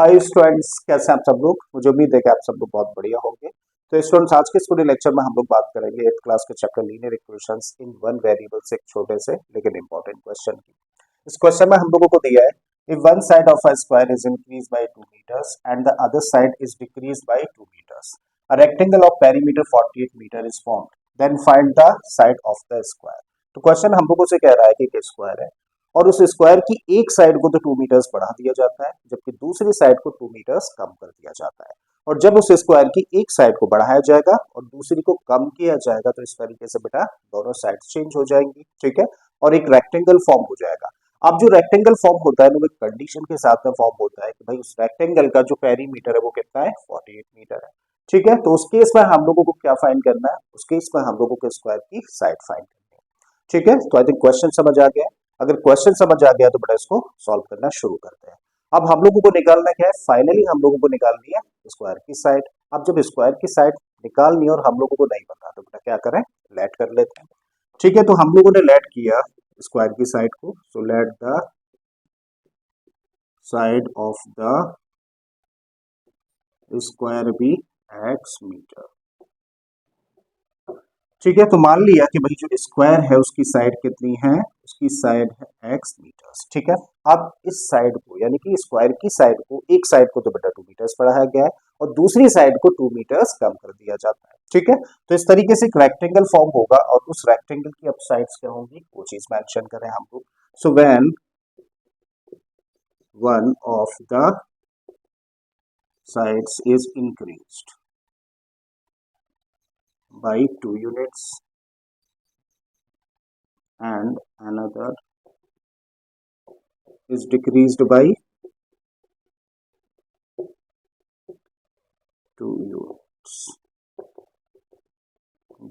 Hi students, कैसे हैं आप सब लोग। मुझे उम्मीद है कि आप सब लोग बहुत बढ़िया होंगे। तो स्टूडेंट्स, आज के स्टूडेंट लेक्चर में हम लोग बात करेंगे 8th क्लास के chapter linear equations in one variable से एक छोटे से लेकिन इंपॉर्टेंट क्वेश्चन की। इस क्वेश्चन में हम लोगों को दिया है, if one side of a square is increase by 2 meters and the other side is decrease by 2 meters, a rectangle of perimeter 48 meter is formed, then find the side of the square. तो question हम लोगों से कह रहा है कि एक square है और उस स्क्वायर की एक साइड को तो 2 मीटर्स बढ़ा दिया जाता है, जबकि दूसरी साइड को 2 मीटर्स कम कर दिया जाता है। और जब उस स्क्वायर की एक साइड को बढ़ाया जाएगा और दूसरी को कम किया जाएगा तो इस तरीके से बेटा दोनों साइड चेंज हो जाएंगी, ठीक है, और एक रेक्टेंगल फॉर्म हो जाएगा। अब जो रेक्टेंगल फॉर्म होता है वो एक कंडीशन के साथ में फॉर्म होता है कि भाई उस रेक्टेंगल का जो पेरीमीटर है वो कितना है, 48 मीटर है, ठीक है। तो उस केस में हम लोगों को क्या फाइंड करना है, उस केस में हम लोगों को स्क्वायर की साइड फाइंड करनी है, ठीक है। तो आई थिंक क्वेश्चन समझ आ गया। अगर क्वेश्चन समझ आ गया तो बेटा इसको सॉल्व करना शुरू करते हैं। अब हम लोगों को निकालना क्या है, फाइनली हम लोगों को निकालनी है स्क्वायर की साइड। अब जब स्क्वायर की साइड निकालनी है और हम लोगों को नहीं पता तो बेटा क्या करें, लेट कर लेते हैं, ठीक है। तो हम लोगों ने लेट किया स्क्वायर की साइड को, so let the side of the square be x meter, ठीक है। तो मान लिया कि भाई जो स्क्वायर है उसकी साइड कितनी है, उसकी साइड है x मीटर्स, ठीक है। अब इस साइड को यानी कि स्क्वायर की साइड को, एक साइड को तो बेटा 2 मीटर्स बढ़ाया गया है और दूसरी साइड को 2 मीटर्स कम कर दिया जाता है, ठीक है। तो इस तरीके से एक रेक्टेंगल फॉर्म होगा और उस रेक्टेंगल की अब साइड्स क्या होंगी वो चीज मेंशन करें हम लोग। So when one of the sides is increased by 2 units and another is decreased by 2 units,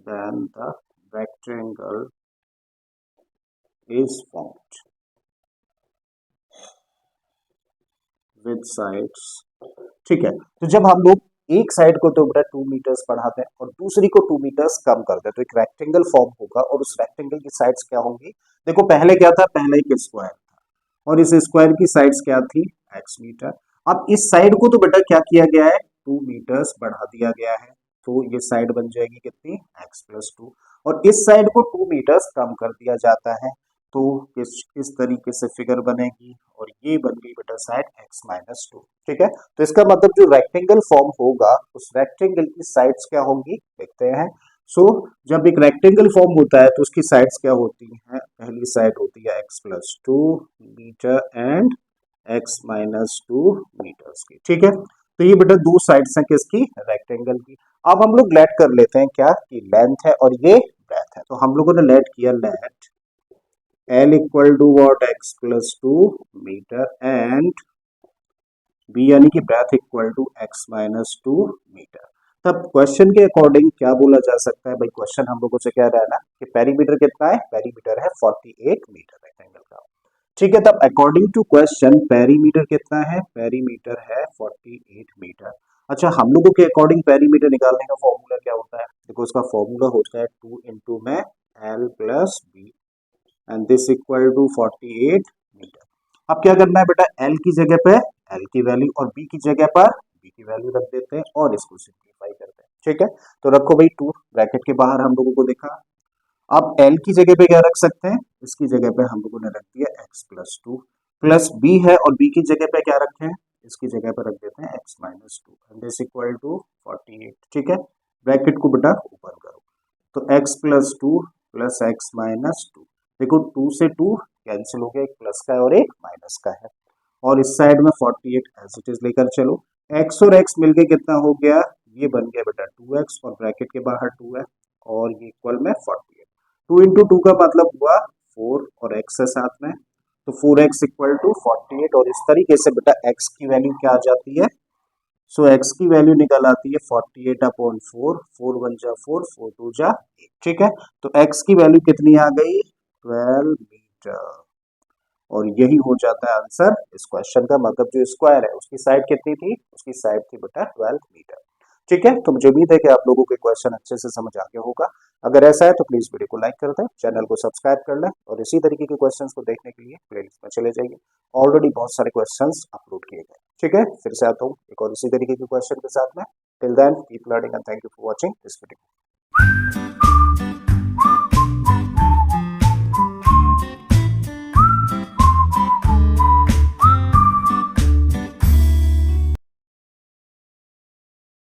then the rectangle is formed with sides, ठीक है। तो जब हम लोग एक साइड को तो बेटा 2 मीटर्स बढ़ाते हैं और दूसरी को 2 मीटर्स कम करते हैं तो एक रेक्टेंगल फॉर्म होगा और उस रेक्टेंगल की साइड्स क्या होंगी। देखो पहले क्या था, पहले एक स्क्वायर था और इस स्क्वायर की साइड्स क्या थी, x मीटर। अब इस साइड को तो बेटा क्या किया गया है, 2 मीटर्स बढ़ा दिया गया है, तो ये साइड बन जाएगी कितनी, x प्लस 2, और इस साइड को 2 मीटर्स कम कर दिया जाता है तो किस तरीके से फिगर बनेगी, और ये बन गई बेटा साइड x माइनस 2, ठीक है। तो इसका मतलब जो रेक्टेंगल फॉर्म होगा उस रेक्टेंगल की साइड्स क्या होंगी, देखते हैं। सो जब एक रेक्टेंगल फॉर्म होता है तो उसकी साइड्स क्या होती हैं, पहली साइड होती है x plus 2 meter and x minus 2 meters की, ठीक है। तो ये बेटा दो साइड्स हैं किसकी, रेक्टेंगल की। अब हम लोग लेट कर लेते हैं क्या कि लेंथ है और ये ब्रेथ है, तो हम लोगों ने लेट किया let L equal to what, x plus 2 meter and B यानी कि breadth equal to x minus 2 meter. तब क्वेश्चन के अकॉर्डिंग क्या बोला जा सकता है, भाई क्वेश्चन हम लोगों से कह रहा है ना कि पेरीमीटर कितना है, पेरीमीटर है 48 मीटर रेक्टेंगल का, ठीक है। तब अकॉर्डिंग टू क्वेश्चन पेरीमीटर कितना है, पेरीमीटर है 48 मीटर। अच्छा, हम लोगों के अकॉर्डिंग पेरीमीटर निकालने का फॉर्मूला क्या होता है, देखो उसका फॉर्मूला होता है 2 इंटू में L plus B and this equal to 48 meter. अब क्या करना है बेटा, L की जगह पे L की वैल्यू और B की जगह पर B की वैल्यू रख देते हैं और इसको सिंप्लीफाई करते हैं, ठीक है। तो रखो भाई 2 ब्रैकेट के बाहर हम लोगों को देखा। अब L की जगह पे क्या रख सकते हैं, इसकी जगह पे हम लोगों ने रख दिया x प्लस 2 प्लस B है और B की जगह पे क्या रखे हैं, इसकी जगह पे रख देते हैं x minus 2 and this equal to 48, ठीक है। ब्रैकेट को बेटा ओपन करो तो x plus 2 plus x minus 2, देखो 2 से 2 कैंसिल हो गया, एक प्लस का है और एक माइनस का है, और इस साइड में 48 एज इट इज लेकर चलो। x और x मिलके कितना हो गया, ये बन गया बेटा 2x और ब्रैकेट के बाहर 2 है और ये इक्वल में 48। 2 इंटू 2 का मतलब हुआ 4 और x है साथ में, तो 4x इक्वल टू 48, और इस तरीके से बेटा x की वैल्यू क्या आ जाती है, सो x की वैल्यू निकल आती है 48 अपॉन 4, 4 वन जा 4, 4 टू जा 8, ठीक है। तो x की वैल्यू कितनी आ गई, 12 मीटर, और यही हो जाता है आंसर इस क्वेश्चन का। मतलब जो स्क्वायर है उसकी साइड कितनी थी, उसकी साइड थी बेटा 12 मीटर, ठीक है। तो मुझे उम्मीद है कि आप लोगों को क्वेश्चन अच्छे से समझ आ गया होगा। अगर ऐसा है तो प्लीज वीडियो को लाइक कर दें, चैनल को सब्सक्राइब कर लें और इसी तरीके के क्वेश्चंस को देखने के लिए प्लेलिस्ट में चले जाइए, ऑलरेडी बहुत सारे क्वेश्चंस अपलोड किए गए। ठीक है, फिर से आता हूँ एक और इसी तरीके के क्वेश्चन के साथ में। Till then keep learning and thank you for watching this video.